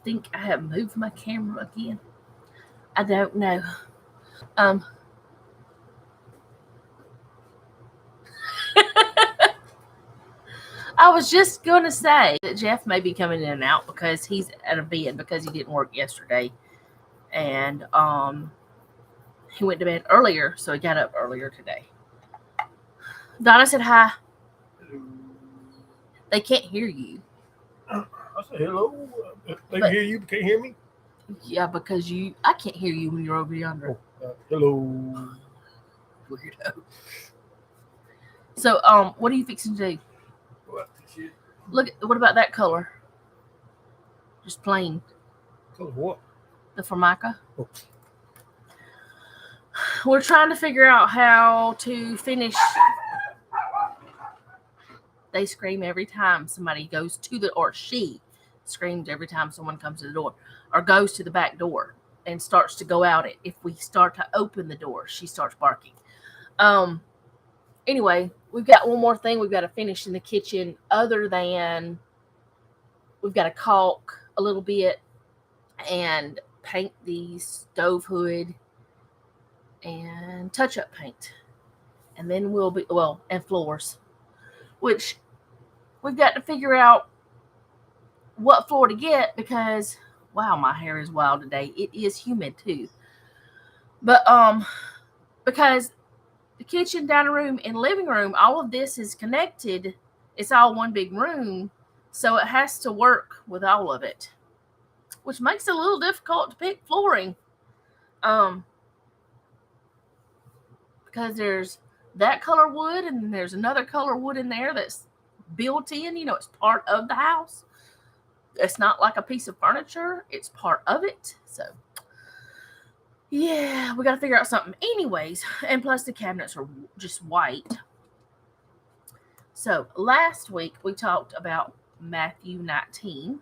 think I have moved my camera again. I don't know. Um, I was just gonna say that Jeff may be coming in and out because he's at a bed because he didn't work yesterday, and he went to bed earlier, so he got up earlier today. Donna said hi. They can't hear you. I said hello. They can But hear you, but can't hear me. yeah, because I can't hear you when you're over yonder. Hello. Weirdo. So, what are you fixing to do? What? Shit. Look, what about that color? Just plain. Color what? The Formica. Oh. We're trying to figure out how to finish. They scream every time somebody goes to the, or she screams every time someone comes to the door, or goes to the back door and starts to go out it. If we start to open the door, she starts barking. Anyway, we've got one more thing we've got to finish in the kitchen, other than we've got to caulk a little bit and paint the stove hood and touch up paint. And then we'll be, well, and floors, which we've got to figure out what floor to get because, wow, my hair is wild today. It is humid too. But, because the kitchen, dining room, and living room, all of this is connected. It's all one big room. So it has to work with all of it, which makes it a little difficult to pick flooring. Because there's that color wood and there's another color wood in there that's built in, it's part of the house. It's not like a piece of furniture, it's part of it. So yeah, we got to figure out something. Anyways, and plus the cabinets are just white. So last week we talked about Matthew 19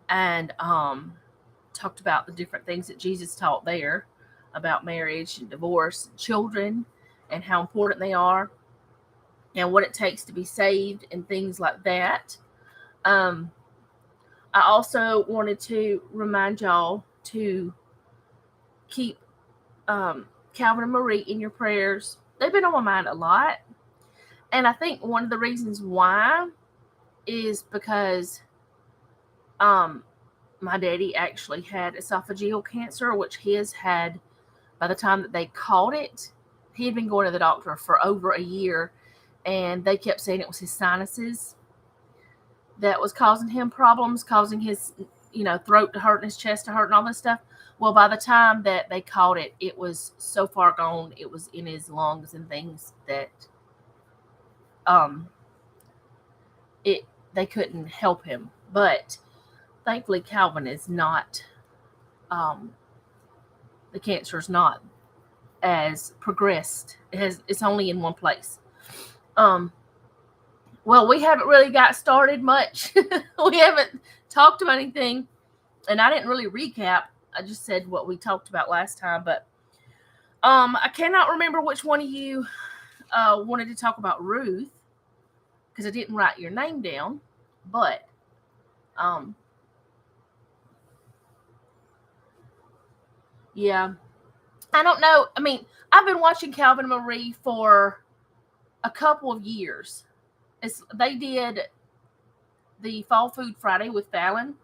and talked about the different things that Jesus taught there about marriage and divorce and children and how important they are and what it takes to be saved and things like that. I also wanted to remind y'all to keep Calvin and Marie in your prayers. They've been on my mind a lot. And I think one of the reasons why is because my daddy actually had esophageal cancer, which his had, by the time that they caught it, he had been going to the doctor for over a year, and they kept saying it was his sinuses that was causing him problems, causing his, throat to hurt and his chest to hurt and all this stuff. Well, by the time that they caught it, it was so far gone, it was in his lungs and things that they couldn't help him. But thankfully Calvin is not, the cancer is not as progressed. It's only in one place. Well, we haven't really got started much. We haven't talked about anything, and I didn't really recap. I just said what we talked about last time, but I cannot remember which one of you wanted to talk about Ruth, because I didn't write your name down, but yeah, I don't know. I mean, I've been watching Calvin and Marie for a couple of years. They did the Fall Food Friday with Fallon.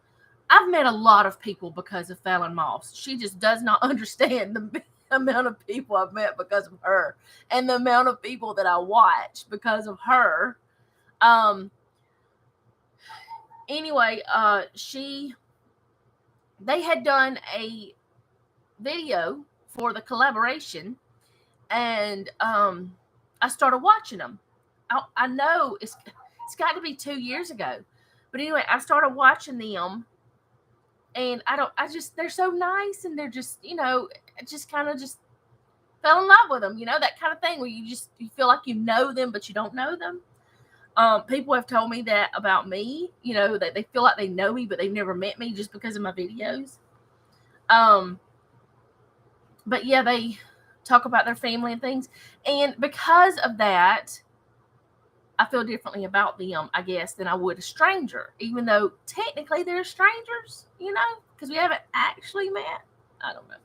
I've met a lot of people because of Fallon Moss. She just does not understand the amount of people I've met because of her and the amount of people that I watch because of her. Anyway, they had done a video for the collaboration, and I started watching them. I know it's got to be 2 years ago, but anyway, I started watching them, and they're so nice, and they're just, just kind of just fell in love with them, that kind of thing where you feel like you know them, but you don't know them. People have told me that about me, that they feel like they know me, but they've never met me just because of my videos. But yeah, they talk about their family and things. And because of that, I feel differently about them, I guess, than I would a stranger, even though technically they're strangers, because we haven't actually met. I don't know.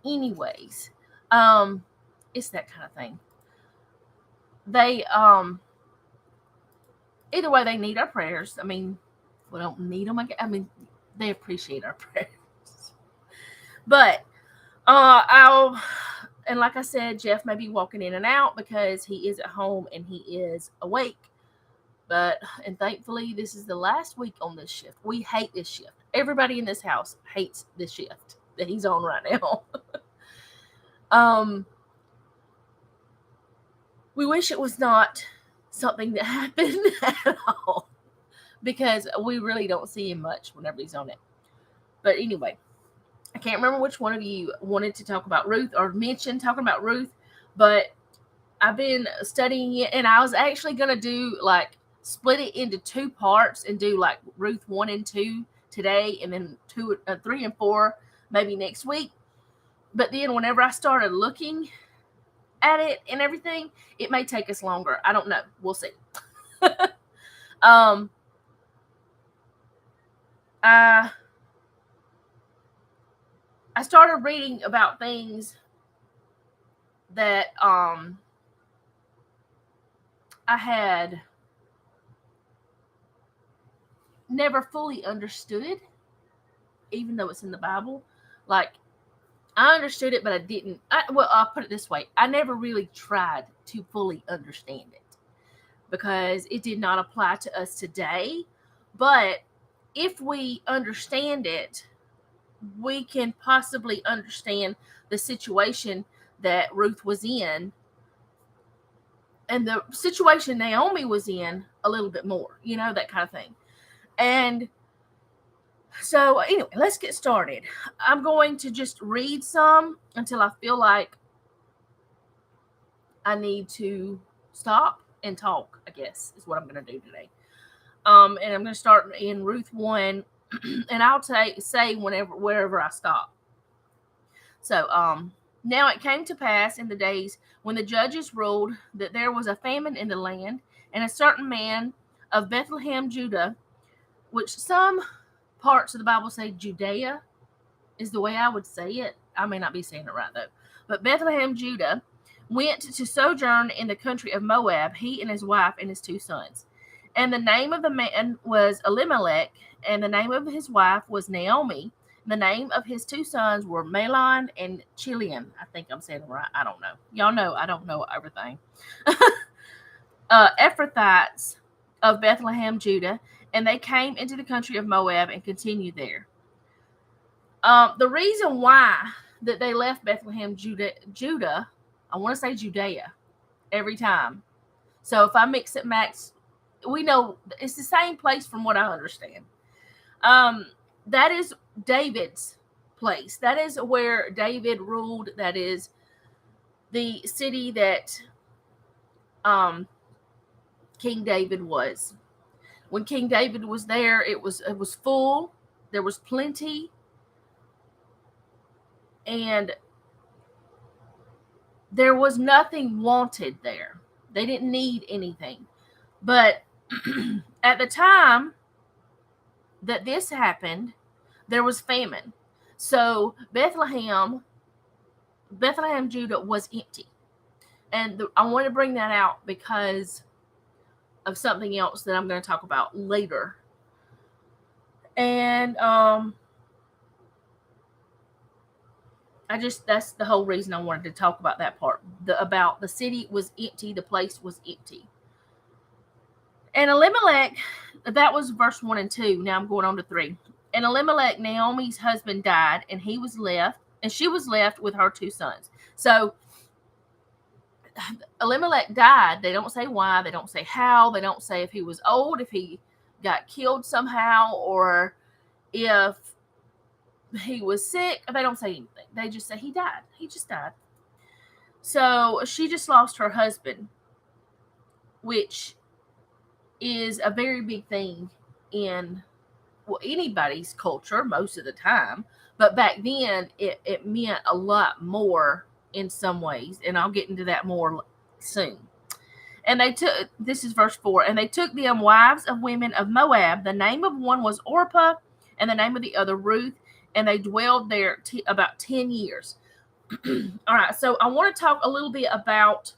Anyways, it's that kind of thing. They either way, they need our prayers. I mean, we don't need them. I mean, they appreciate our prayers. But and like I said, Jeff may be walking in and out because he is at home and he is awake. And thankfully, this is the last week on this shift. We hate this shift. Everybody in this house hates this shift that he's on right now. We wish it was not something that happened at all, because we really don't see him much whenever he's on it. But anyway, I can't remember which one of you wanted to talk about Ruth or mention talking about Ruth, but I've been studying it, and I was actually going to do split it into 2 parts and do Ruth 1 and 2 today, and then 3 and 4 maybe next week. But then whenever I started looking at it and everything, it may take us longer. I don't know. We'll see. I started reading about things that I had never fully understood, even though it's in the Bible. I understood it, but I didn't. I'll put it this way. I never really tried to fully understand it because it did not apply to us today. But if we understand it, we can possibly understand the situation that Ruth was in and the situation Naomi was in a little bit more, that kind of thing. And so anyway, let's get started. I'm going to just read some until I feel like I need to stop and talk, I guess, is what I'm going to do today. And I'm going to start in Ruth 1, and I'll say wherever I stop. So, now it came to pass in the days when the judges ruled that there was a famine in the land, and a certain man of Bethlehem, Judah, which some parts of the Bible say Judea is the way I would say it. I may not be saying it right, though. But Bethlehem, Judah, went to sojourn in the country of Moab, he and his wife and his 2 sons. And the name of the man was Elimelech, and the name of his wife was Naomi. The name of his 2 sons were Mahlon and Chilion. I think I'm saying it right. I don't know. Y'all know I don't know everything. Ephrathites of Bethlehem, Judah, and they came into the country of Moab and continued there. The reason why that they left Bethlehem, Judah, I want to say Judea every time. So if I mix it, Max, we know it's the same place from what I understand. That is David's place. That is where David ruled. That is the city that King David was. When King David was there, it was full. There was plenty. And there was nothing wanted there. They didn't need anything. But at the time that this happened, there was famine. So Bethlehem, Judah was empty. And I want to bring that out because of something else that I'm going to talk about later. And that's the whole reason I wanted to talk about that part. About the city was empty, the place was empty. And Elimelech, that was verse 1 and 2. Now I'm going on to 3. And Elimelech, Naomi's husband, died, and she was left with her 2 sons. So Elimelech died. They don't say why. They don't say how. They don't say if he was old, if he got killed somehow, or if he was sick. They don't say anything. They just say he died. He just died. So she just lost her husband, which is a very big thing in anybody's culture most of the time. But back then, it meant a lot more in some ways. And I'll get into that more soon. And they took, this is verse 4, and they took them wives of women of Moab. The name of one was Orpah, and the name of the other Ruth, and they dwelled there about 10 years. All right, so I want to talk a little bit about,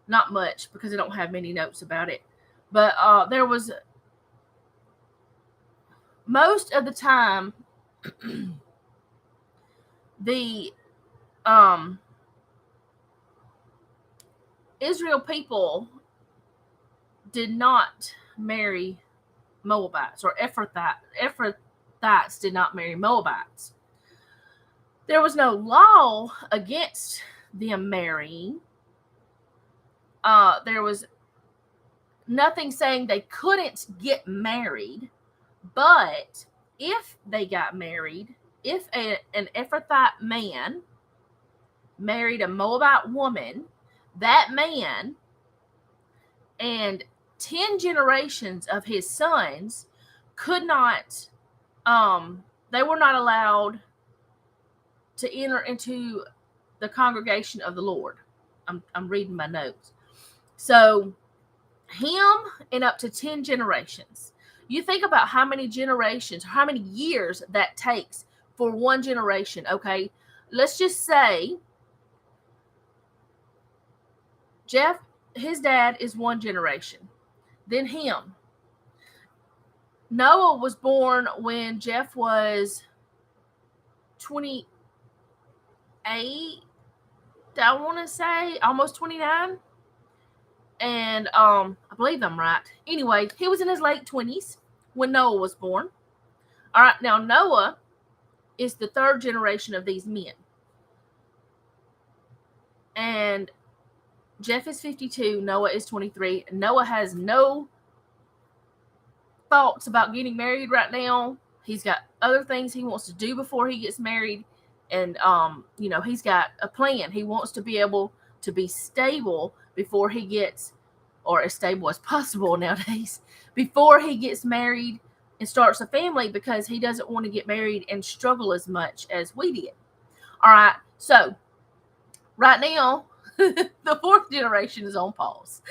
not much because I don't have many notes about it, but there was, most of the time, the Israel people did not marry Moabites, or Ephrathites did not marry Moabites. There was no law against them marrying. There was nothing saying they couldn't get married, but if they got married, if an Ephrathite man married a Moabite woman, that man and 10 generations of his sons could not, they were not allowed to enter into the congregation of the Lord. I'm reading my notes. So him and up to 10 generations. You think about how many generations, how many years that takes for one generation, okay? Let's just say Jeff, his dad is one generation. Then him. Noah was born when Jeff was 28, I want to say, almost 29. And I believe I'm right. Anyway, he was in his late 20s when Noah was born. All right, now Noah is the third generation of these men. And Jeff is 52, Noah is 23. Noah has no thoughts about getting married right now. He's got other things he wants to do before he gets married. And, he's got a plan. He wants to be able to be stable before he gets, or as stable as possible nowadays, before he gets married and starts a family, because he doesn't want to get married and struggle as much as we did. All right. So right now, the fourth generation is on pause.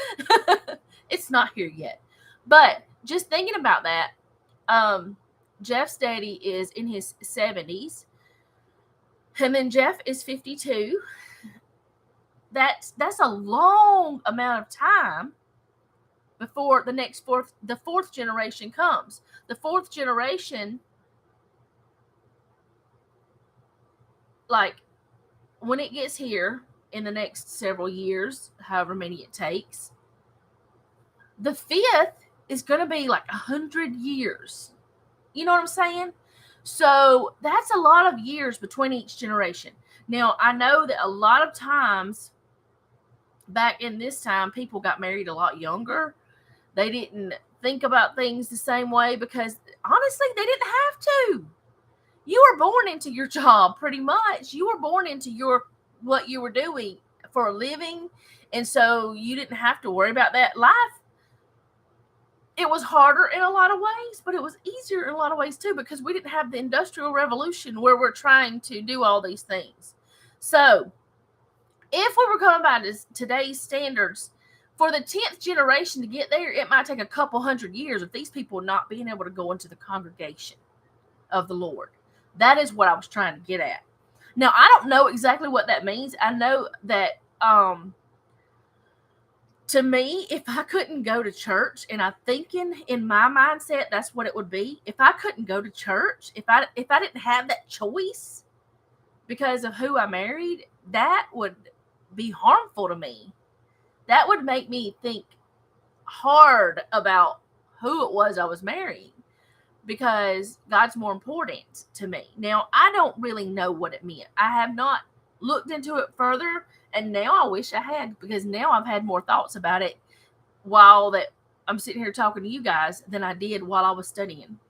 It's not here yet. But just thinking about that, Jeff's daddy is in his 70s. And then Jeff is 52. That's a long amount of time before the fourth generation comes. The fourth generation, like, when it gets here in the next several years, however many it takes, the fifth is going to be like 100 years. You know what I'm saying? So that's a lot of years between each generation. Now, I know that a lot of times back in this time, people got married a lot younger. They didn't think about things the same way because, honestly, they didn't have to. You were born into your job, pretty much. You were born into what you were doing for a living, and so you didn't have to worry about that. Life, it was harder in a lot of ways, but it was easier in a lot of ways too, because we didn't have the Industrial Revolution where we're trying to do all these things. So if we were going by today's standards, for the 10th generation to get there, it might take a couple hundred years of these people not being able to go into the congregation of the Lord. That is what I was trying to get at. Now, I don't know exactly what that means. I know that to me, if I couldn't go to church, and I'm thinking in my mindset, that's what it would be. If I couldn't go to church, if I didn't have that choice because of who I married, that would be harmful to me. That would make me think hard about who it was I was marrying, because God's more important to me. Now, I don't really know what it meant. I have not looked into it further, and now I wish I had, because now I've had more thoughts about it while that I'm sitting here talking to you guys than I did while I was studying.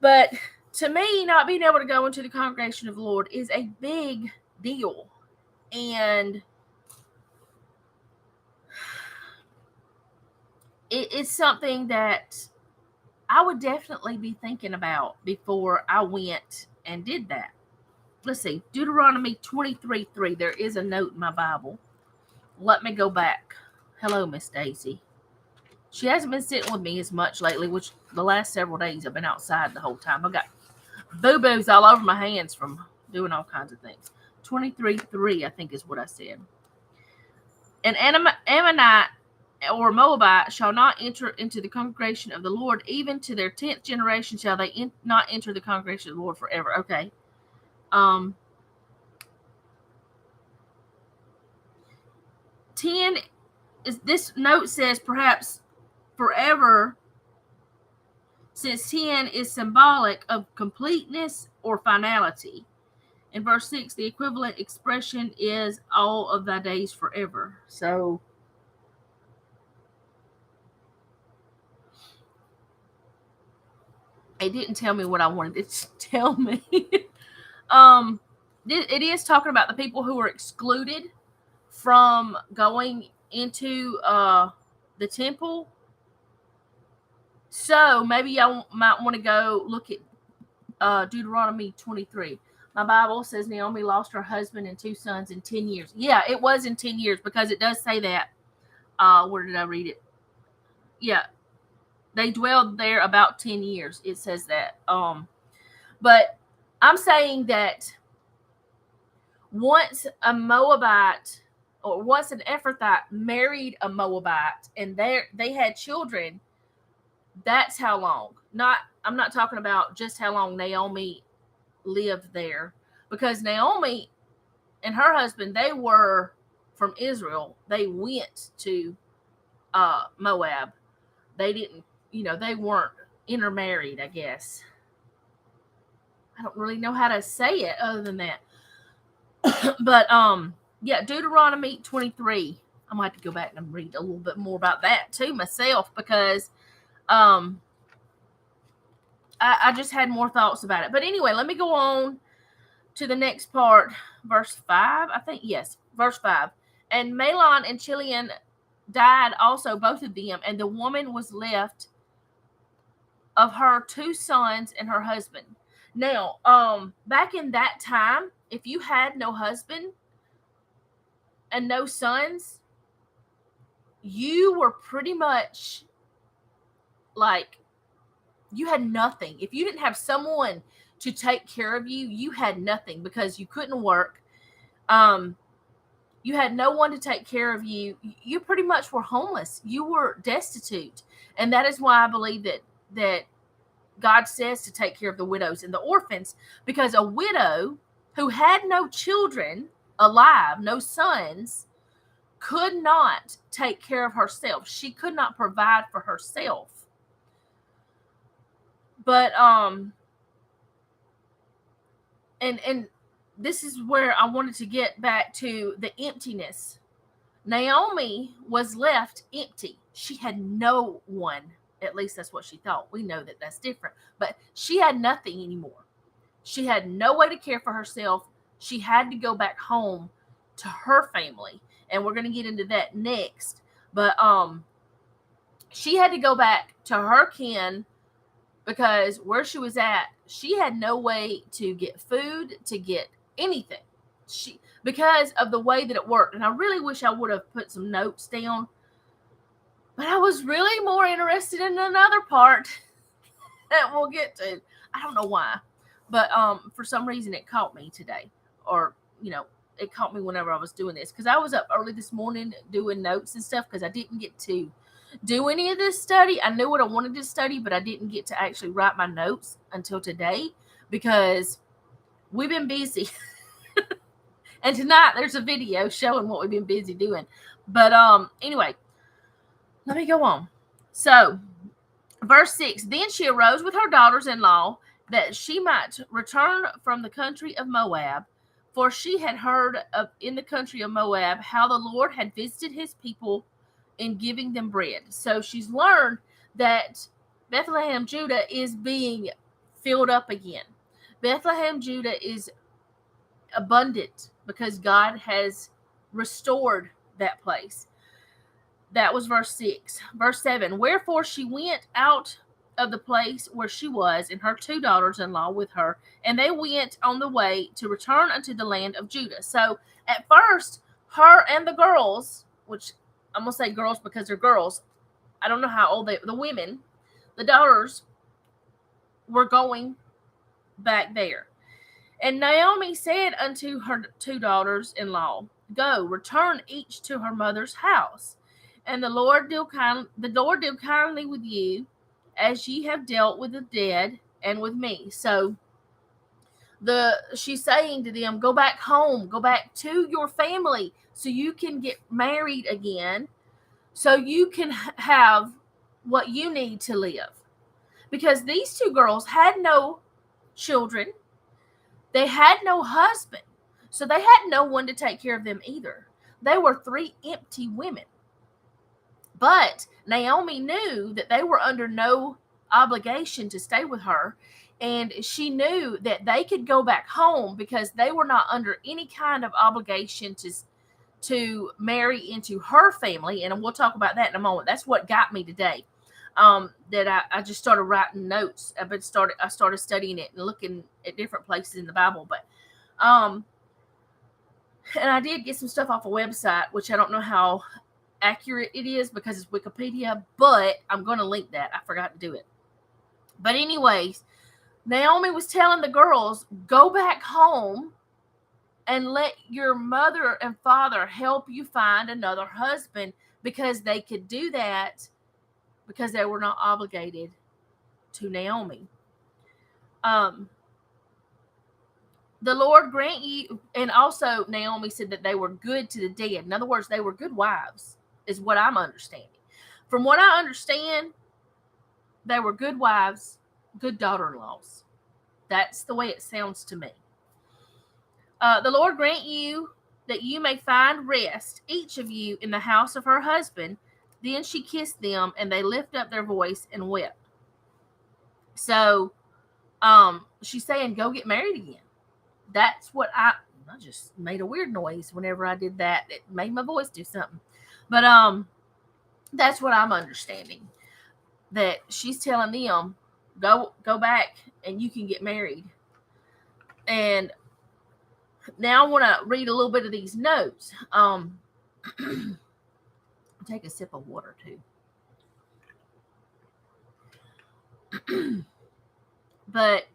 But to me, not being able to go into the congregation of the Lord is a big deal. And it's something that I would definitely be thinking about before I went and did that. Let's see, Deuteronomy 23:3. There is a note in my Bible let me go back. Hello, Miss Daisy. She hasn't been sitting with me as much lately, which the last several days I've been outside the whole time. I've got boo-boos all over my hands from doing all kinds of things. 23:3, I think is what I said. An Ammonite or Moabite shall not enter into the congregation of the Lord, even to their 10th generation shall they not enter the congregation of the Lord forever. Okay. 10 is, this note says perhaps forever, since 10 is symbolic of completeness or finality. In verse 6, the equivalent expression is all of thy days forever. So it didn't tell me what I wanted it to tell me. It is talking about the people who were excluded from going into the temple. So maybe y'all might want to go look at Deuteronomy 23. My Bible says Naomi lost her husband and 2 sons in 10 years. Yeah, it was in 10 years because it does say that. Where did I read it? Yeah, they dwelled there about 10 years. It says that. But I'm saying that once a Moabite or once an Ephrathite married a Moabite and they had children, that's how long. I'm not talking about just how long Naomi lived there, because Naomi and her husband, they were from Israel. They went to Moab. They didn't, they weren't intermarried, I guess. I don't really know how to say it other than that. But yeah, Deuteronomy 23. I might have to go back and read a little bit more about that too myself, because I just had more thoughts about it. But anyway, let me go on to the next part, verse 5, I think. Yes, verse 5. And Mahlon and Chilion died also, both of them, and the woman was left of her 2 sons and her husband. Now, back in that time, if you had no husband and no sons, you were pretty much like, you had nothing. If you didn't have someone to take care of you, you had nothing, because you couldn't work. You had no one to take care of you. You pretty much were homeless. You were destitute. And that is why I believe that God says to take care of the widows and the orphans, because a widow who had no children alive, no sons, could not take care of herself. She could not provide for herself. But and this is where I wanted to get back to the emptiness. Naomi was left empty. She had no one. At least that's what she thought. We know that that's different. But she had nothing anymore. She had no way to care for herself. She had to go back home to her family. And we're going to get into that next. But she had to go back to her kin, because where she was at, she had no way to get food, to get anything. Because of the way that it worked. And I really wish I would have put some notes down. But I was really more interested in another part that we'll get to. I don't know why. But for some reason it caught me today. Or, it caught me whenever I was doing this. Because I was up early this morning doing notes and stuff, because I didn't get to do any of this study. I knew what I wanted to study, but I didn't get to actually write my notes until today, because we've been busy. And tonight there's a video showing what we've been busy doing. But anyway, let me go on. So, verse 6, then she arose with her daughters-in-law, that she might return from the country of Moab, for she had heard in the country of Moab how the Lord had visited his people in giving them bread. So she's learned that Bethlehem, Judah is being filled up again. Bethlehem, Judah is abundant because God has restored that place. That was verse 6. Verse 7, wherefore she went out of the place where she was, and her 2 daughters-in-law with her, and they went on the way to return unto the land of Judah. So at first, her and the girls which I'm going to say girls because they're girls. I don't know how old the women, the daughters, were going back there. And Naomi said unto her 2 daughters-in-law, Go, return each to her mother's house. And the Lord deal kindly with you, as ye have dealt with the dead and with me. So she's saying to them, go back home, go back to your family, so you can get married again, so you can have what you need to live. Because these 2 girls had no children. They had no husband. So they had no one to take care of them either. They were 3 empty women. But Naomi knew that they were under no obligation to stay with her. And she knew that they could go back home because they were not under any kind of obligation to marry into her family. And we'll talk about that in a moment. That's what got me today. That I just started writing notes. I started studying it and looking at different places in the Bible. But and I did get some stuff off a website, which I don't know how accurate it is because it's Wikipedia, but I'm going to link that. I forgot to do it. But anyways, Naomi was telling the girls, go back home and let your mother and father help you find another husband, because they could do that because they were not obligated to Naomi. The Lord grant you, and also Naomi said that they were good to the dead. In other words, they were good wives, is what I'm understanding. From what I understand, they were good wives, good daughter-in-laws. That's the way it sounds to me. The Lord grant you that you may find rest, each of you, in the house of her husband. Then she kissed them, and they lift up their voice and wept. So she's saying, go get married again. That's what I just made a weird noise whenever I did that. It made my voice do something. But that's what I'm understanding. That she's telling them, go back and you can get married. And now I want to read a little bit of these notes. Take a sip of water too. But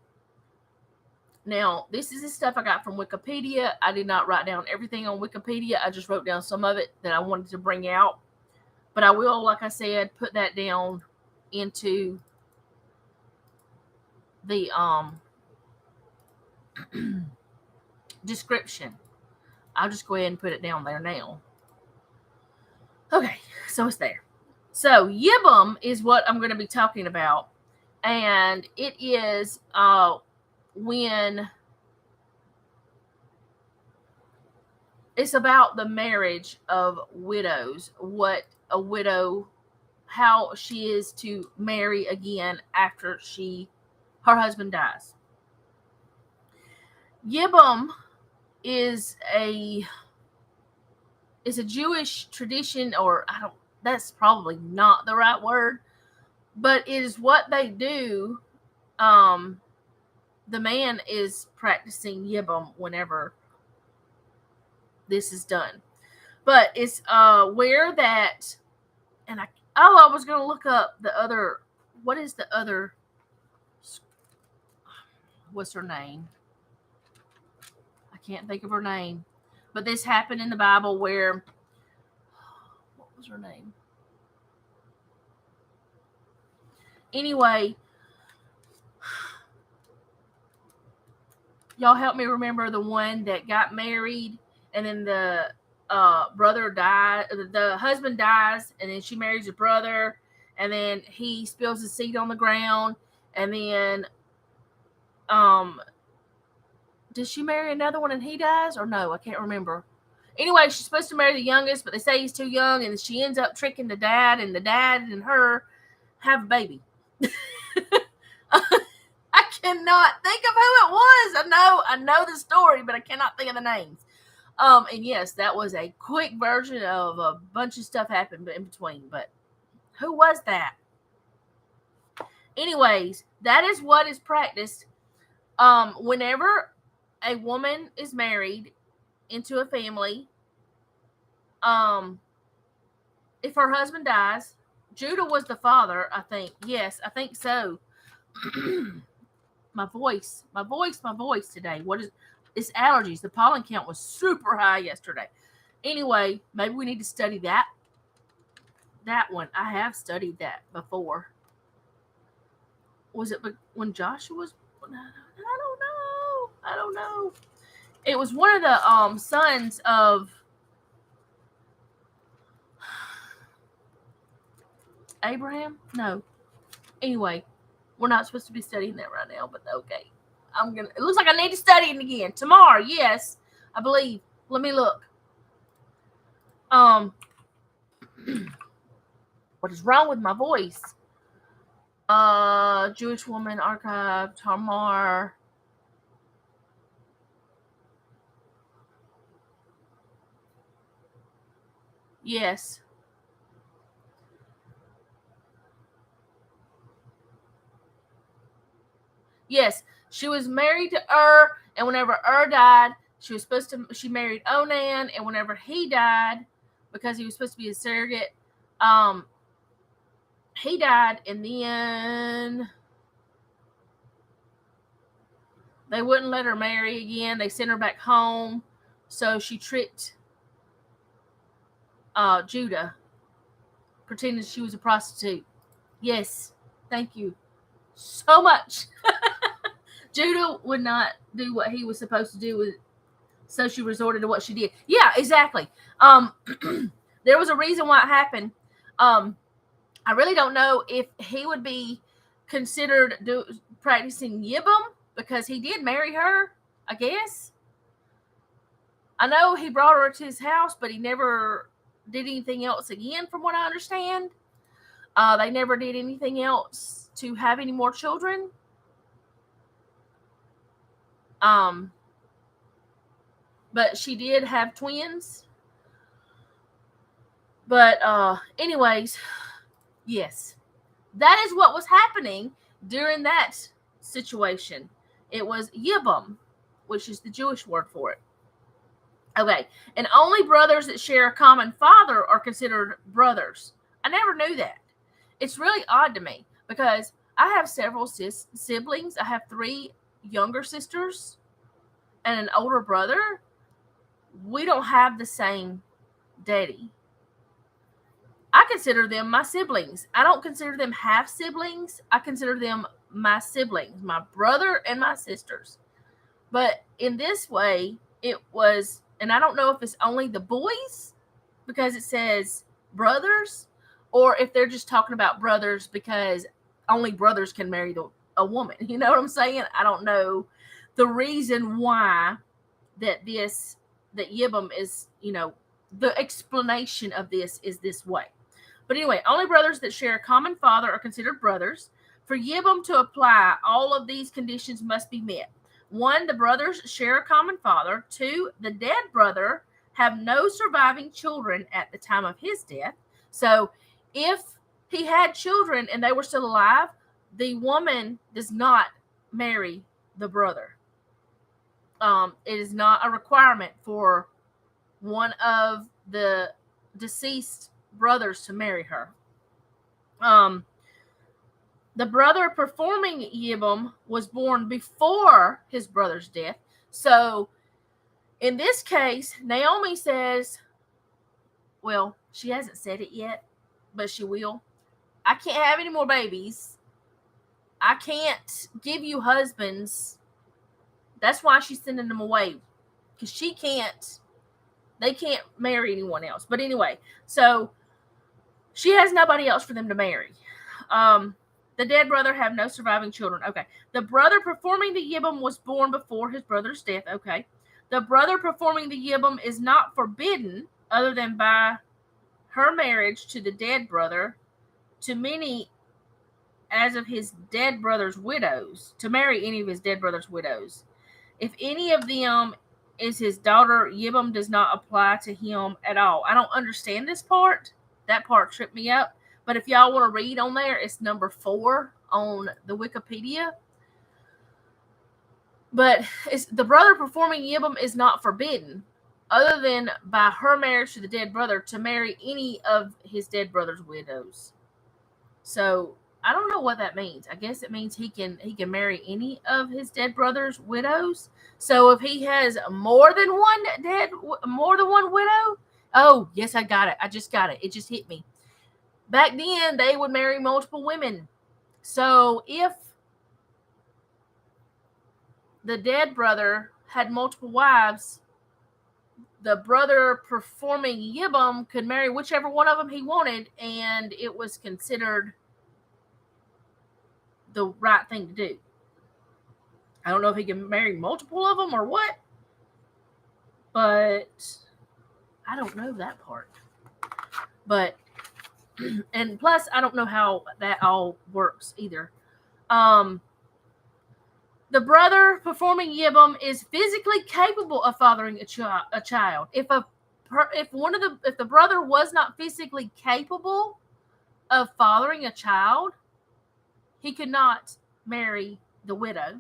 now, this is the stuff I got from Wikipedia. I did not write down everything on Wikipedia. I just wrote down some of it that I wanted to bring out. But I will, like I said, put that down into the description. I'll just go ahead and put it down there now. Okay, so it's there. So Yibam is what I'm going to be talking about. And it is when it's about the marriage of widows, what a widow, how she is to marry again after her husband dies. Yibam is a Jewish tradition, or that's probably not the right word, but it is what they do. The man is practicing Yibam whenever this is done. But it's where that, and I was going to look up the other, what's her name? I can't think of her name. But this happened in the Bible where, what was her name? Anyway, y'all help me remember the one that got married and then the brother died, the husband dies, and then she marries her brother, and then he spills his seed on the ground, and then did she marry another one and he dies, or no? I can't remember. Anyway, she's supposed to marry the youngest, but they say he's too young, and she ends up tricking the dad, and the dad and her have a baby. I cannot think of who it was. I know the story, but I cannot think of the names. And yes, that was a quick version of a bunch of stuff happened in between, but who was that? Anyways, that is what is practiced. Whenever a woman is married into a family, if her husband dies, Judah was the father, I think. Yes, I think so. my voice today. What is it's allergies. The pollen count was super high yesterday. Anyway, maybe we need to study that one. I have studied that before. Was it when Joshua was? I don't know. It was one of the sons of Abraham. No. Anyway, we're not supposed to be studying that right now, but okay. It looks like I need to study it again tomorrow. Yes, I believe. Let me look. What is wrong with my voice? Jewish woman archive, Tamar. Yes. Yes, she was married to and whenever died, she married Onan, and whenever he died, because he was supposed to be a surrogate, he died, and then they wouldn't let her marry again. They sent her back home, so she tricked Judah, pretending she was a prostitute. Yes, thank you so much. Judah would not do what he was supposed to do, so she resorted to what she did. Yeah, exactly. There was a reason why it happened. I really don't know if he would be considered practicing Yibum, because he did marry her, I guess. I know he brought her to his house, but he never did anything else again, from what I understand. They never did anything else to have any more children. But she did have twins. But anyways, yes, that is what was happening during that situation. It was Yibum, which is the Jewish word for it. Okay, and only brothers that share a common father are considered brothers. I never knew that. It's really odd to me, because I have several siblings. I have 3 younger sisters and an older brother. We don't have the same daddy. I consider them my siblings. I don't consider them half siblings. I consider them my siblings, my brother and my sisters. But in this way, it was, and I don't know if it's only the boys because it says brothers, or if they're just talking about brothers because only brothers can marry a woman. You know what I'm saying? I don't know the reason why that Yibum is, the explanation of this is this way. But anyway, only brothers that share a common father are considered brothers. For Yibum to apply, all of these conditions must be met. 1, the brothers share a common father. 2, the dead brother have no surviving children at the time of his death. So if he had children and they were still alive, the woman does not marry the brother. It is not a requirement for one of the deceased brothers to marry her. The brother performing Yibum was born before his brother's death. So in this case, Naomi says, well, she hasn't said it yet, but she will. I can't have any more babies. I can't give you husbands. That's why she's sending them away, because they can't marry anyone else. But anyway, so she has nobody else for them to marry. The dead brother have no surviving children. Okay. The brother performing the Yibum was born before his brother's death. Okay. The brother performing the Yibum is not forbidden, other than by her marriage to the dead brother, to many as of his dead brother's widows, to marry any of his dead brother's widows. If any of them is his daughter, Yibum does not apply to him at all. I don't understand this part. That part tripped me up. But if y'all want to read on there, it's number 4 on the Wikipedia. But the brother performing Yibum is not forbidden. other than by her marriage to the dead brother, to marry any of his dead brother's widows. So I don't know what that means. I guess it means he can marry any of his dead brother's widows. So if he has more than one widow, oh yes, I got it. I just got it. It just hit me. Back then, they would marry multiple women. So if the dead brother had multiple wives, the brother performing Yibum could marry whichever one of them he wanted, and it was considered the right thing to do. I don't know if he can marry multiple of them or what, but I don't know that part. But, and plus, I don't know how that all works either. The brother performing Yibum is physically capable of fathering a child. If the brother was not physically capable of fathering a child, he could not marry the widow.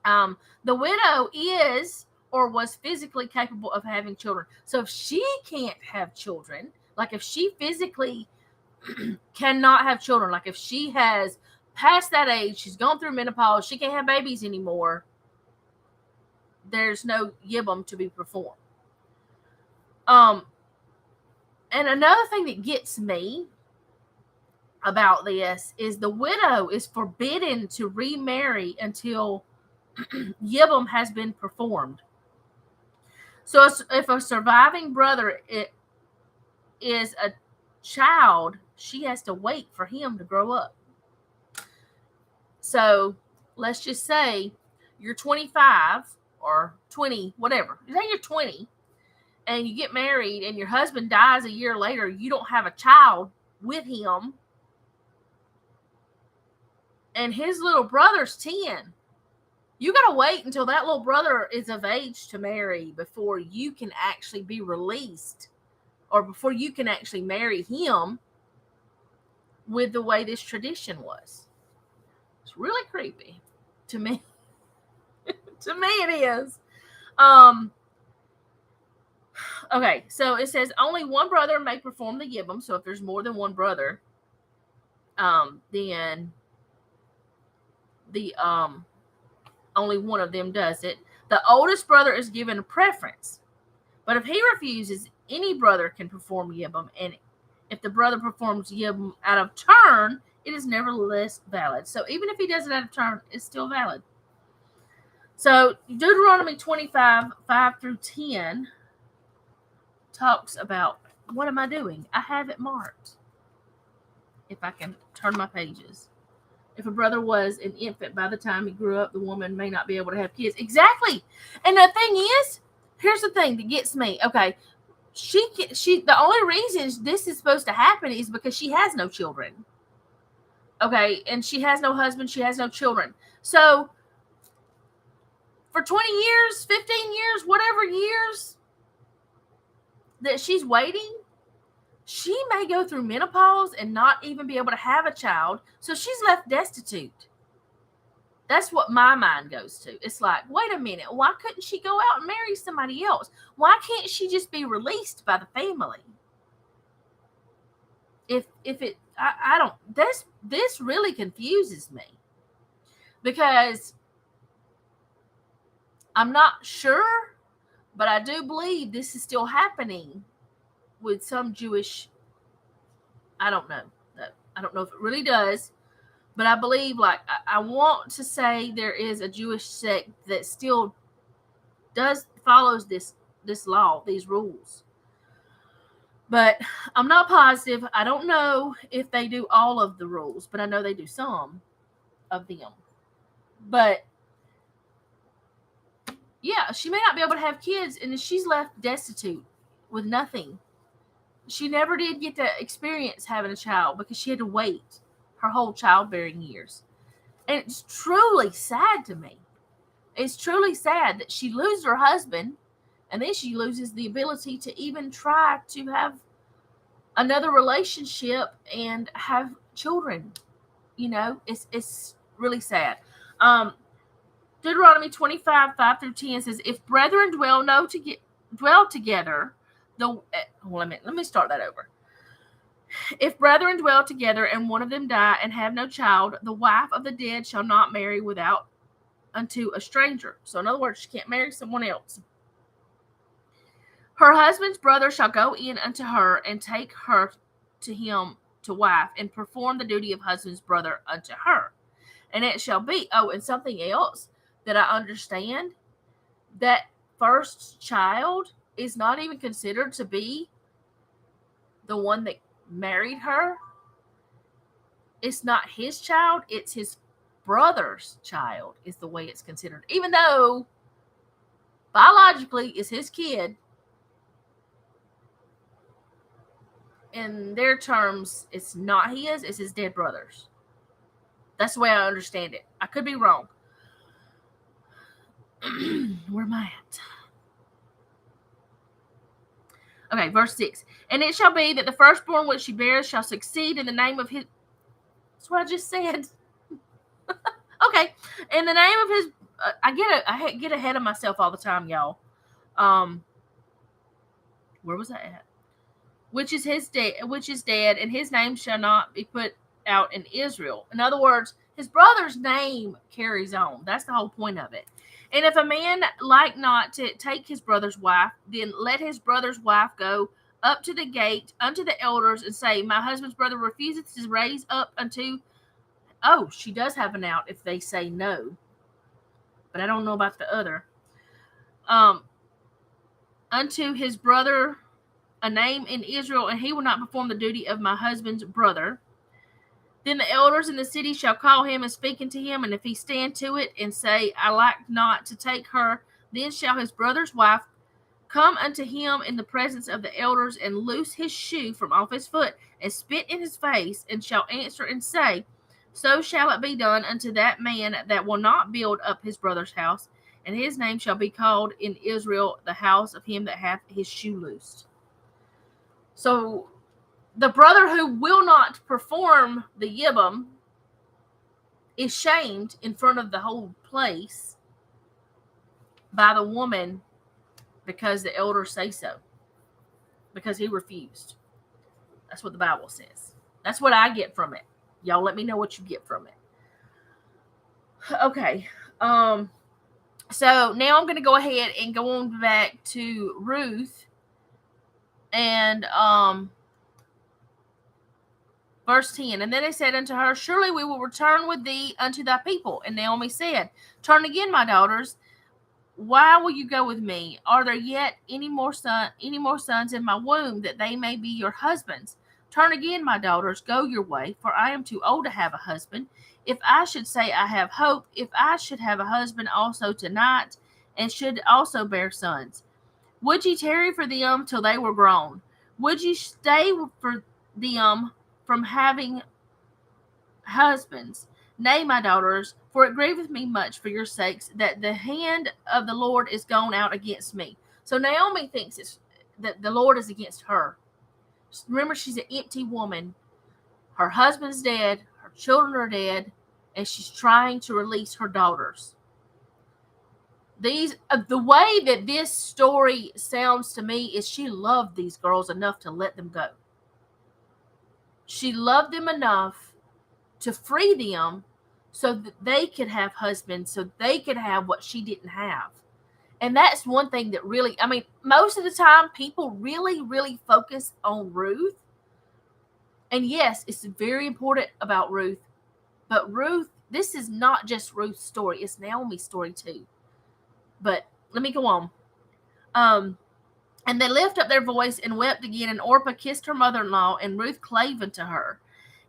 The widow is or was physically capable of having children. So if she can't have children, like if she physically cannot have children, like if she has past that age, she's gone through menopause, she can't have babies anymore, there's no Yibum to be performed. And another thing that gets me about this is the widow is forbidden to remarry until Yibum has been performed. So if a surviving brother is a child, she has to wait for him to grow up. So let's just say you're 25 or 20, whatever. Say you're 20 and you get married and your husband dies a year later. You don't have a child with him. And his little brother's 10. You got to wait until that little brother is of age to marry before you can actually be released or before you can actually marry him with the way this tradition was. It's really creepy to me. To me it is. Okay, so it says only one brother may perform the Yibum. So if there's more than one brother, then the only one of them does it. The oldest brother is given a preference. But if he refuses, any brother can perform Yibum. And if the brother performs Yibum out of turn, it is nevertheless valid. So even if he does it out of turn, it's still valid. So Deuteronomy 25, 5 through 10 talks about, what am I doing? I have it marked. If I can turn my pages. If a brother was an infant by the time he grew up, the woman may not be able to have kids. Exactly. And the thing is, here's the thing that gets me. Okay, she the only reason this is supposed to happen is because she has no children. Okay, and she has no husband, she has no children. So for 20 years, 15 years, whatever years that she's waiting, she may go through menopause and not even be able to have a child. So she's left destitute. That's what my mind goes to. It's like, wait a minute, why couldn't she go out and marry somebody else? Why can't she just be released by the family? I don't, this really confuses me, because I'm not sure, but I do believe this is still happening with some Jewish, I don't know if it really does, but I believe, like, I want to say there is a Jewish sect that still follows this law, these rules. But I'm not positive. I don't know if they do all of the rules, but I know they do some of them. But yeah, she may not be able to have kids, and she's left destitute with nothing. She never did get to experience having a child because she had to wait her whole childbearing years. And it's truly sad to me. It's truly sad that she loses her husband, and then she loses the ability to even try to have another relationship and have children. You know, it's really sad. Deuteronomy 25, 5 through 10 says, if brethren dwell dwell together, let me start that over. If brethren dwell together and one of them die and have no child, the wife of the dead shall not marry without unto a stranger. So in other words, she can't marry someone else. Her husband's brother shall go in unto her and take her to him to wife and perform the duty of husband's brother unto her. And it shall be, and something else that I understand, that first child is not even considered to be the one that married her. It's not his child, it's his brother's child is the way it's considered. Even though biologically it's his kid, in their terms, it's not his, it's his dead brother's. That's the way I understand it. I could be wrong. Where am I at? Okay, verse 6. And it shall be that the firstborn which she bears shall succeed in the name of his... That's what I just said. Okay, in the name of his... I get ahead of myself all the time, y'all. Where was I at? Which is dead, and his name shall not be put out in Israel. In other words, his brother's name carries on. That's the whole point of it. And if a man like not to take his brother's wife, then let his brother's wife go up to the gate unto the elders and say, my husband's brother refuseth to raise up unto... Oh, she does have an out if they say no. But I don't know about the other. Unto his brother a name in Israel, and he will not perform the duty of my husband's brother. Then the elders in the city shall call him and speak unto him, and if he stand to it and say, I like not to take her, then shall his brother's wife come unto him in the presence of the elders and loose his shoe from off his foot and spit in his face, and shall answer and say, so shall it be done unto that man that will not build up his brother's house, and his name shall be called in Israel the house of him that hath his shoe loosed. So the brother who will not perform the yibum is shamed in front of the whole place by the woman because the elders say so. Because he refused. That's what the Bible says. That's what I get from it. Y'all let me know what you get from it. Okay. So now I'm going to go ahead and go on back to Ruth. And verse 10. And then they said unto her, surely we will return with thee unto thy people. And Naomi said, turn again, my daughters. Why will you go with me? Are there yet any more sons in my womb, that they may be your husbands? Turn again, my daughters, go your way, for I am too old to have a husband. If I should say I have hope, if I should have a husband also tonight, and should also bear sons, would ye tarry for them till they were grown? Would ye stay for them from having husbands? Nay, my daughters, for it grieveth me much for your sakes that the hand of the Lord is gone out against me. So Naomi thinks that the Lord is against her. Remember, she's an empty woman. Her husband's dead, her children are dead, and she's trying to release her daughters. The way that this story sounds to me is she loved these girls enough to let them go. She loved them enough to free them so that they could have husbands, so they could have what she didn't have. And that's one thing that really, most of the time people really, really focus on Ruth. And yes, it's very important about Ruth. But Ruth, this is not just Ruth's story. It's Naomi's story too. But let me go on. And they lifted up their voice and wept again. And Orpah kissed her mother-in-law, and Ruth clave unto her.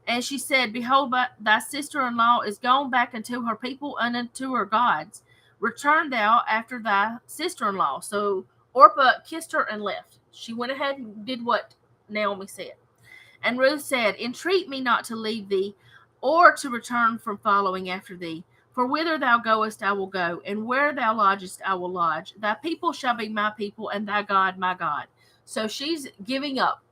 And she said, behold, thy sister-in-law is gone back unto her people and unto her gods. Return thou after thy sister-in-law. So Orpah kissed her and left. She went ahead and did what Naomi said. And Ruth said, entreat me not to leave thee, or to return from following after thee. For whither thou goest, I will go, and where thou lodgest, I will lodge. Thy people shall be my people, and thy God my God. So she's giving up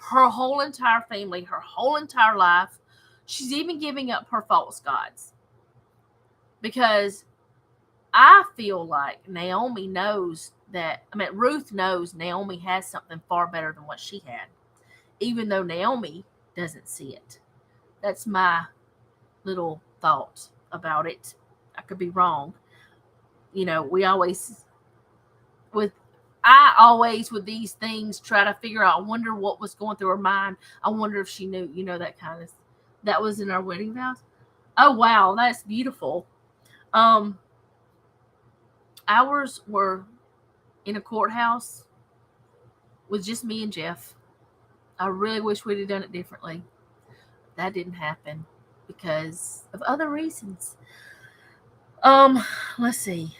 her whole entire family, her whole entire life. She's even giving up her false gods. Because I feel like Naomi knows that, I mean, Ruth knows Naomi has something far better than what she had, even though Naomi doesn't see it. That's my little thought about it. I could be wrong. We always, with I always with these things try to figure out. I wonder what was going through her mind. I wonder if she knew. That kind of. That was in our wedding vows. Oh wow, that's beautiful. Um, ours were in a courthouse with just me and Jeff. I really wish we'd have done it differently. That didn't happen because of other reasons. Um, let's see.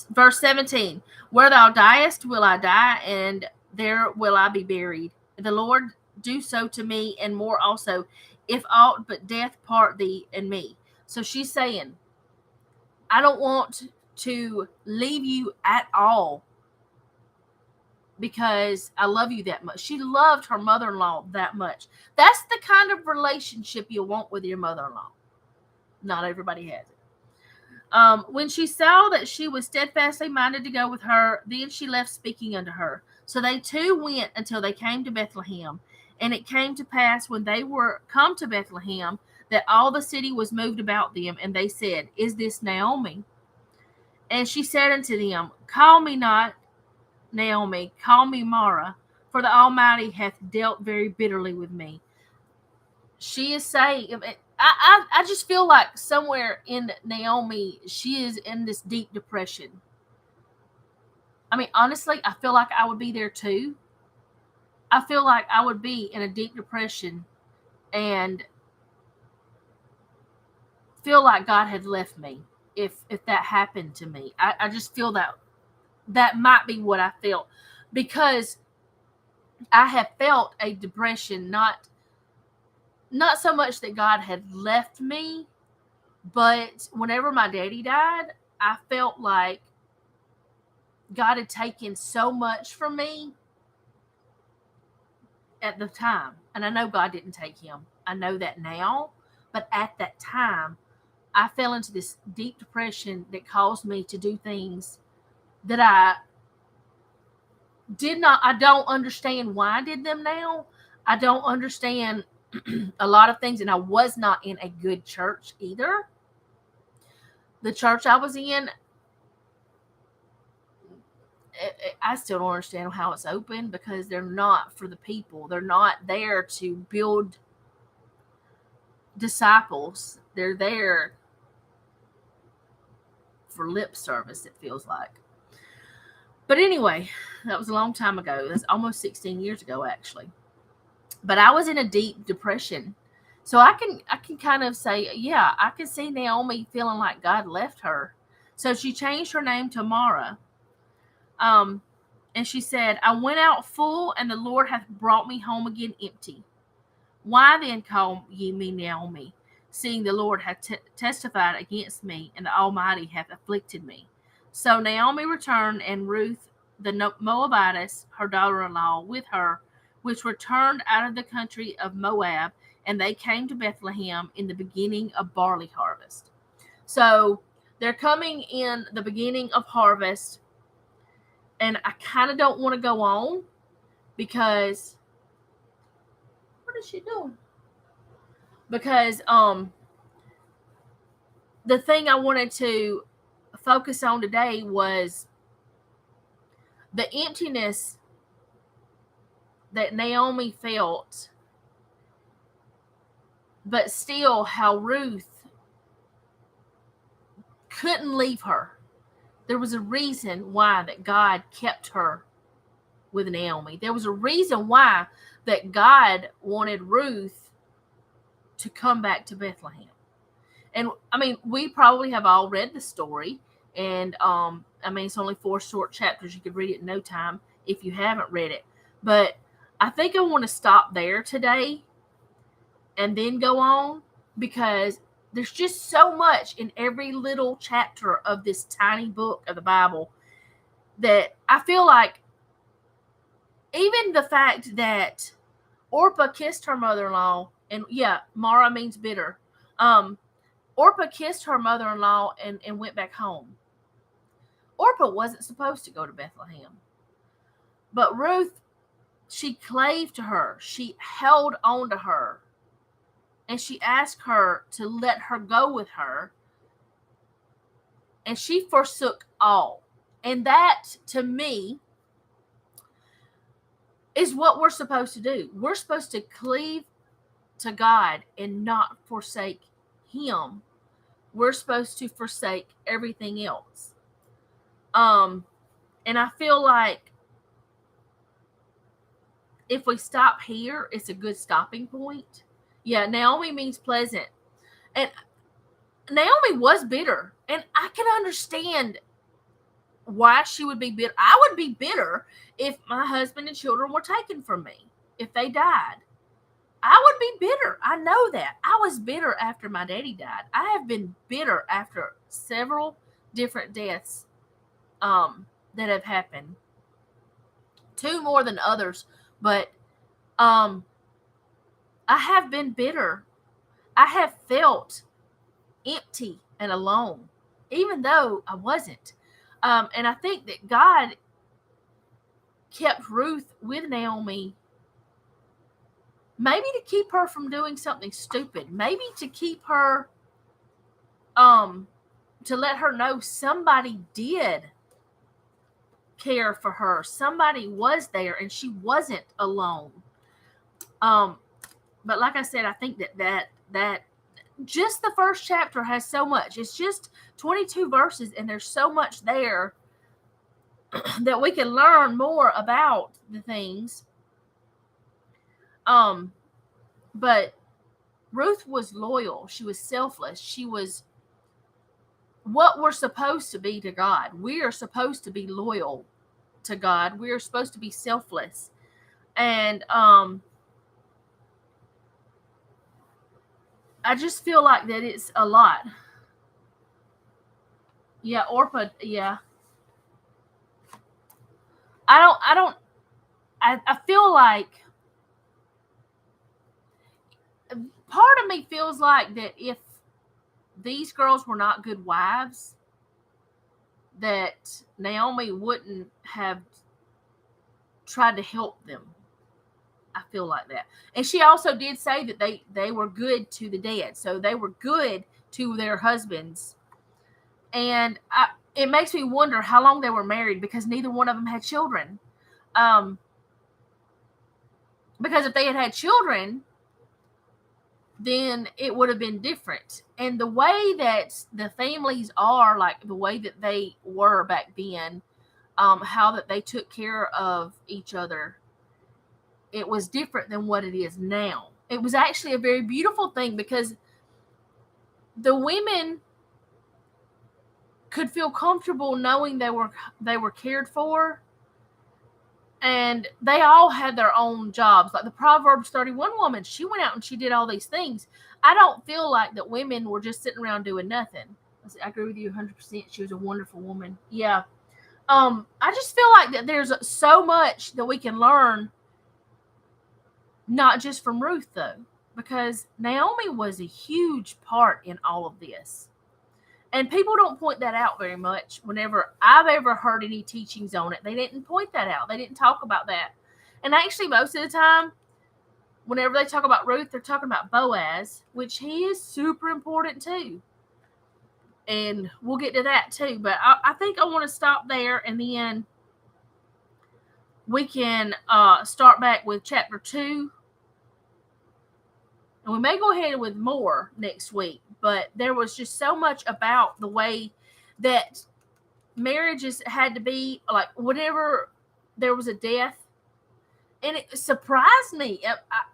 Verse 17. Where thou diest will I die, and there will I be buried. The Lord do so to me, and more also, if aught but death part thee and me. So she's saying, I don't want to leave you at all because I love you that much. She loved her mother-in-law that much. That's the kind of relationship you want with your mother-in-law. Not everybody has it. When she saw that she was steadfastly minded to go with her, then she left speaking unto her. So they two went until they came to Bethlehem. And it came to pass when they were come to Bethlehem that all the city was moved about them, and they said, Is this Naomi? And she said unto them, Call me not Naomi, call me Mara, for the Almighty hath dealt very bitterly with me. She is saying, I just feel like somewhere in Naomi, she is in this deep depression. I mean, honestly, I feel like I would be there too. I feel like I would be in a deep depression and feel like God had left me if that happened to me. I just feel that might be what I felt, because I have felt a depression, not so much that God had left me, but whenever my daddy died, I felt like God had taken so much from me at the time. And I know God didn't take him. I know that now. But at that time, I fell into this deep depression that caused me to do things that I don't understand why I did them now. I don't understand a lot of things. And I was not in a good church either. The church I was in, I still don't understand how it's open, because they're not for the people. They're not there to build disciples. They're there for lip service, it feels like. But anyway, that was a long time ago. That's almost 16 years ago, actually. But I was in a deep depression. So I can kind of say, yeah, I can see Naomi feeling like God left her. So she changed her name to Mara. And she said, I went out full, and the Lord hath brought me home again empty. Why then call ye me Naomi, seeing the Lord hath testified against me, and the Almighty hath afflicted me? So Naomi returned, and Ruth the Moabitess, her daughter-in-law, with her, which returned out of the country of Moab, and they came to Bethlehem in the beginning of barley harvest. So they're coming in the beginning of harvest, and I kind of don't want to go on because what is she doing? Because the thing I wanted to focus on today was the emptiness that Naomi felt, but still how Ruth couldn't leave her. There was a reason why that God kept her with Naomi. There was a reason why that God wanted Ruth to come back to Bethlehem. And I mean, we probably have all read the story, and I mean, it's only 4 short chapters. You could read it in no time if you haven't read it. But I think I want to stop there today and then go on, because there's just so much in every little chapter of this tiny book of the Bible that I feel like, even the fact that Orpah kissed her mother-in-law, and yeah, Mara means bitter. Orpah kissed her mother-in-law and went back home. Orpah wasn't supposed to go to Bethlehem. But Ruth, she clave to her. She held on to her. And she asked her to let her go with her. And she forsook all. And that, to me, is what we're supposed to do. We're supposed to cleave to God and not forsake Him. We're supposed to forsake everything else. And I feel like if we stop here, it's a good stopping point. Yeah, Naomi means pleasant. And Naomi was bitter. And I can understand why she would be bitter. I would be bitter if my husband and children were taken from me, if they died. I would be bitter. I know that. I was bitter after my daddy died. I have been bitter after several different deaths that have happened. 2 more than others, but I have been bitter. I have felt empty and alone, even though I wasn't. And I think that God kept Ruth with Naomi, maybe to keep her from doing something stupid, maybe to keep her, to let her know somebody did care for her. Somebody was there and she wasn't alone. But like I said, I think that just the first chapter has so much. It's just 22 verses and there's so much there that we can learn more about the things. But Ruth was loyal. She was selfless. She was what we're supposed to be to God. We are supposed to be loyal to God. We are supposed to be selfless. And I just feel like that it's a lot. Yeah, Orpah, yeah. I feel like part of me feels like that if these girls were not good wives, that Naomi wouldn't have tried to help them. I feel like that. And she also did say that they were good to the dead. So they were good to their husbands. And it makes me wonder how long they were married because neither one of them had children. Because if they had had children, then it would have been different. And the way that the families are, like the way that they were back then, how that they took care of each other, it was different than what it is now. It was actually a very beautiful thing because the women could feel comfortable knowing they were cared for, and they all had their own jobs. Like the Proverbs 31 woman, she went out and she did all these things. I don't feel like that women were just sitting around doing nothing. I agree with you 100%. She was a wonderful woman. Yeah. I just feel like that there's so much that we can learn, not just from Ruth though, because Naomi was a huge part in all of this. And people don't point that out very much. Whenever I've ever heard any teachings on it, they didn't point that out. They didn't talk about that. And actually, most of the time, whenever they talk about Ruth, they're talking about Boaz, which he is super important too. And we'll get to that too. But I think I want to stop there, and then we can start back with chapter 2. And we may go ahead with more next week. But there was just so much about the way that marriages had to be, like whenever there was a death. And it surprised me.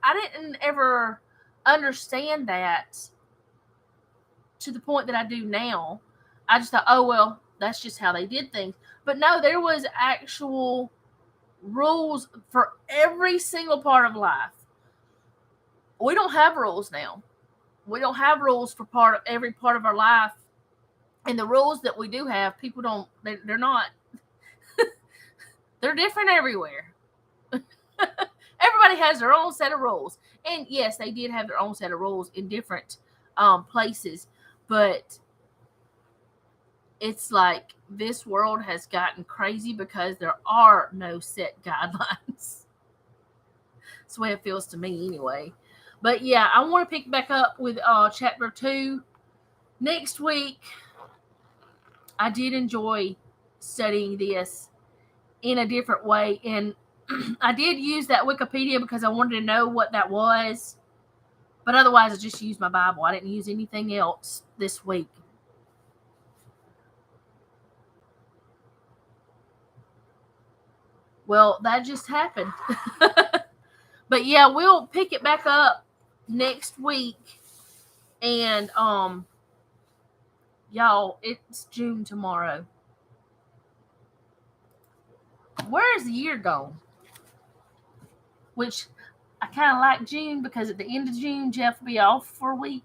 I didn't ever understand that to the point that I do now. I just thought, oh, well, that's just how they did things. But no, there was actual rules for every single part of life. We don't have rules now. We don't have rules for every part of our life. And the rules that we do have, people don't, they're not, they're different everywhere. Everybody has their own set of rules. And yes, they did have their own set of rules in different places. But it's like this world has gotten crazy because there are no set guidelines. That's the way it feels to me anyway. But yeah, I want to pick back up with chapter 2 next week. I did enjoy studying this in a different way, and I did use that Wikipedia because I wanted to know what that was. But otherwise, I just used my Bible. I didn't use anything else this week. Well, that just happened. But yeah, we'll pick it back up next week. And y'all, it's June tomorrow. Where is the year gone? Which I kind of like June because at the end of June, Jeff will be off for a week.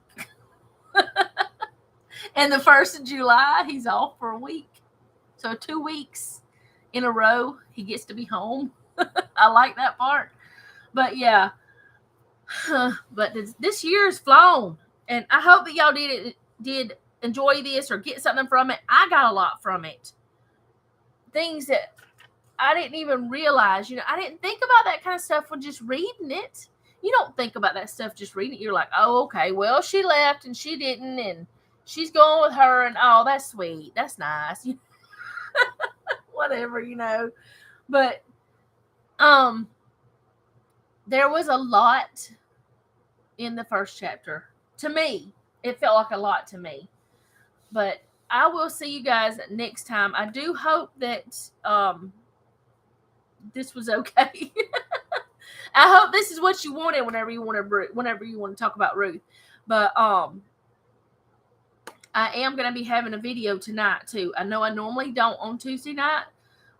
And the 1st of July, he's off for a week. So 2 weeks in a row, he gets to be home. I like that part. But yeah, but this year is flown. And I hope that y'all did enjoy this or get something from it. I got a lot from it. Things that I didn't even realize. I didn't think about that kind of stuff when just reading it. You don't think about that stuff just reading it. You're like, oh, okay, well, she left and she didn't, and she's going with her, and oh, that's sweet. That's nice. Whatever, But there was a lot in the first chapter. To me, it felt like a lot to me. But I will see you guys next time. I do hope that this was okay. I hope this is what you wanted whenever you want to talk about Ruth. But I am going to be having a video tonight too. I know I normally don't on Tuesday night,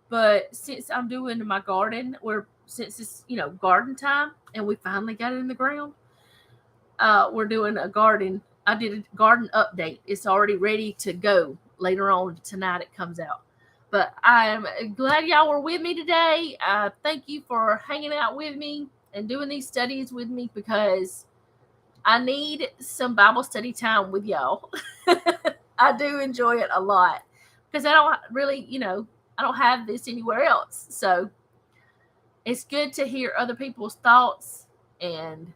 but since I'm doing my garden, since it's garden time and we finally got it in the ground, we're doing a garden. I did a garden update. It's already ready to go. Later on tonight it comes out. But I'm glad y'all were with me today. Thank you for hanging out with me and doing these studies with me because I need some Bible study time with y'all. I do enjoy it a lot because I don't really, I don't have this anywhere else. So it's good to hear other people's thoughts and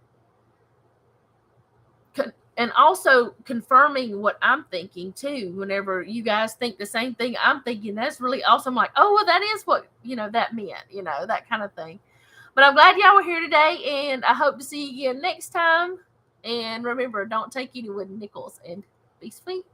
also confirming what I'm thinking too. Whenever you guys think the same thing I'm thinking, that's really awesome. Like, oh, well, that is what, that meant, that kind of thing. But I'm glad y'all were here today, and I hope to see you again next time. And remember, don't take any wooden nickels, and be sweet.